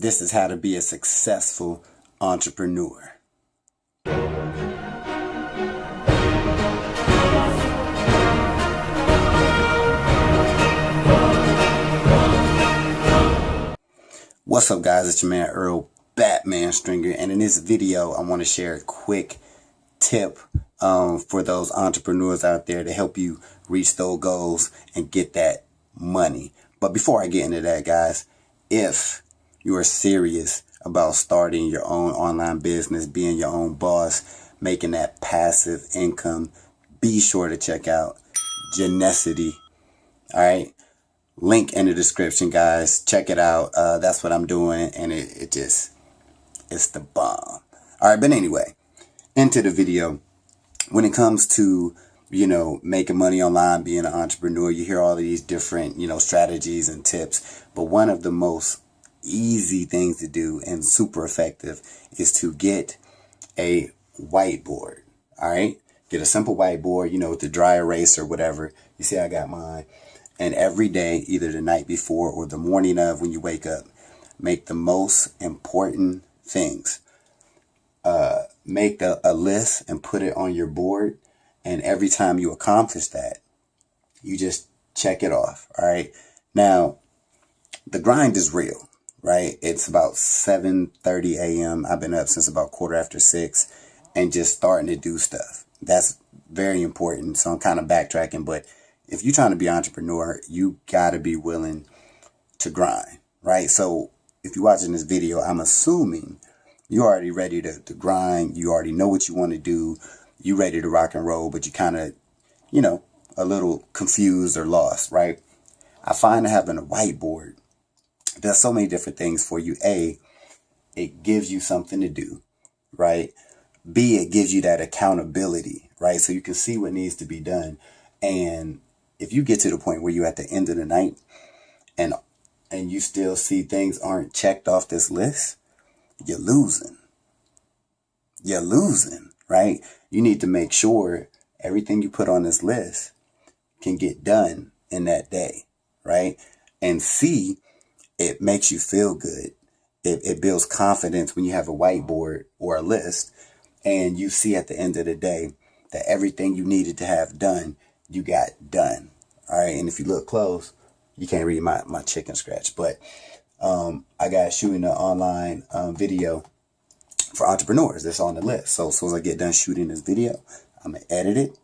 This is how to be a successful entrepreneur. What's up, guys? It's your man Earl Batman Stringer, and in this video I want to share a quick tip for those entrepreneurs out there to help you reach those goals and get that money. But before I get into that, guys, if you are serious about starting your own online business, being your own boss, making that passive income, be sure to check out Genesity. All right. Link in the description, guys. Check it out. That's what I'm doing. And it's the bomb. All right. But anyway, into the video. When it comes to, making money online, being an entrepreneur, you hear all of these different, strategies and tips. But one of the most easy things to do and super effective is to get a whiteboard. All right. Get a simple whiteboard, with the dry erase or whatever. You see, I got mine. And every day, either the night before or the morning of when you wake up, make the most important things. Make a list and put it on your board. And every time you accomplish that, you just check it off. All right. Now, the grind is real, right? It's about 7:30 a.m. I've been up since about 6:15 and just starting to do stuff. That's very important. So I'm kind of backtracking, but if you're trying to be an entrepreneur, you got to be willing to grind, right? So if you're watching this video, I'm assuming you're already ready to grind. You already know what you want to do. You ready to rock and roll, but you kind of, a little confused or lost, right? I find having a whiteboard does so many different things for you. A, it gives you something to do, right? B, it gives you that accountability, right? So you can see what needs to be done. And if you get to the point where you're at the end of the night and you still see things aren't checked off this list, you're losing. You're losing, right? You need to make sure everything you put on this list can get done in that day, right? And C, it makes you feel good. It builds confidence when you have a whiteboard or a list and you see at the end of the day that everything you needed to have done, you got done. All right. And if you look close, you can't read my chicken scratch, but I got shooting an online video for entrepreneurs that's on the list. So as soon as I get done shooting this video, I'm going to edit it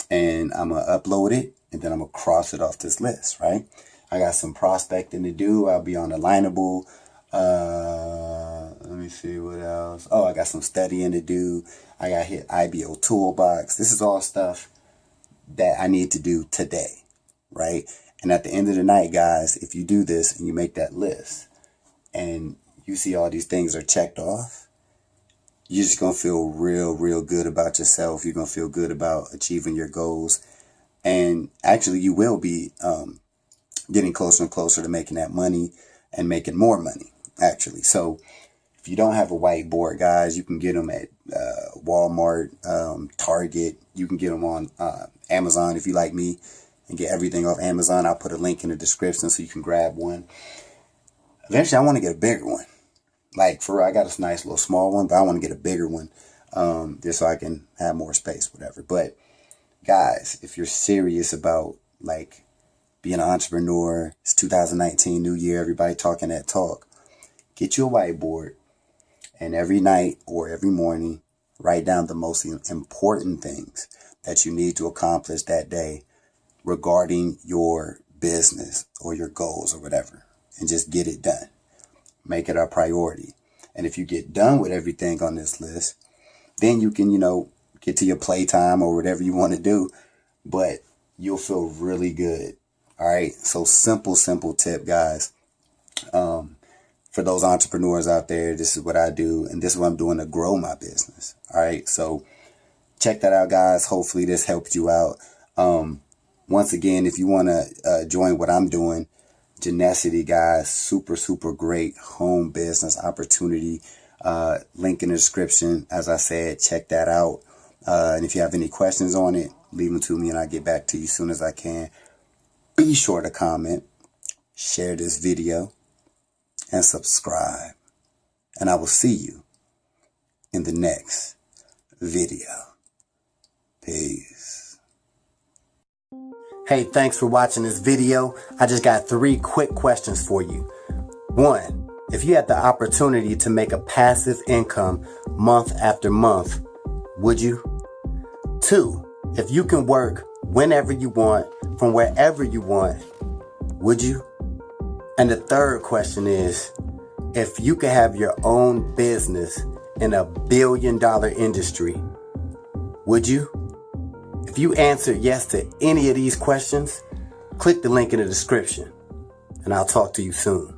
and I'm going to upload it and then I'm going to cross it off this list, right? I got some prospecting to do. I'll be on Alignable. Let me see what else. Oh, I got some studying to do. I got hit IBO Toolbox. This is all stuff that I need to do today, right? And at the end of the night, guys, if you do this and you make that list and you see all these things are checked off, you're just going to feel real good about yourself. You're going to feel good about achieving your goals. And actually, you will be getting closer and closer to making that money and making more money, actually. So if you don't have a whiteboard, guys, you can get them at Walmart, Target. You can get them on Amazon if you like me and get everything off Amazon. I'll put a link in the description so you can grab one. Eventually, I want to get a bigger one. Like, for real, I got this nice little small one, but I want to get a bigger one just so I can have more space, whatever. But, guys, if you're serious about, being an entrepreneur, it's 2019, new year, everybody talking that talk, get you a whiteboard, and every night or every morning, write down the most important things that you need to accomplish that day regarding your business or your goals or whatever, and just get it done. Make it a priority. And if you get done with everything on this list, then you can, get to your playtime or whatever you want to do, but you'll feel really good. All right. So simple tip, guys. For those entrepreneurs out there, this is what I do. And this is what I'm doing to grow my business. All right. So check that out, guys. Hopefully this helped you out. Once again, if you want to join what I'm doing, Genesity, guys, super great home business opportunity. Link in the description. As I said, check that out. And if you have any questions on it, leave them to me and I'll get back to you as soon as I can. Be sure to comment, share this video, and subscribe. And I will see you in the next video. Peace. Hey, thanks for watching this video. I just got 3 quick questions for you. 1, if you had the opportunity to make a passive income month after month, would you? 2, if you can work whenever you want, from wherever you want, would you? And the 3rd question is, if you could have your own business in $1 billion industry, would you? If you answered yes to any of these questions, click the link in the description, and I'll talk to you soon.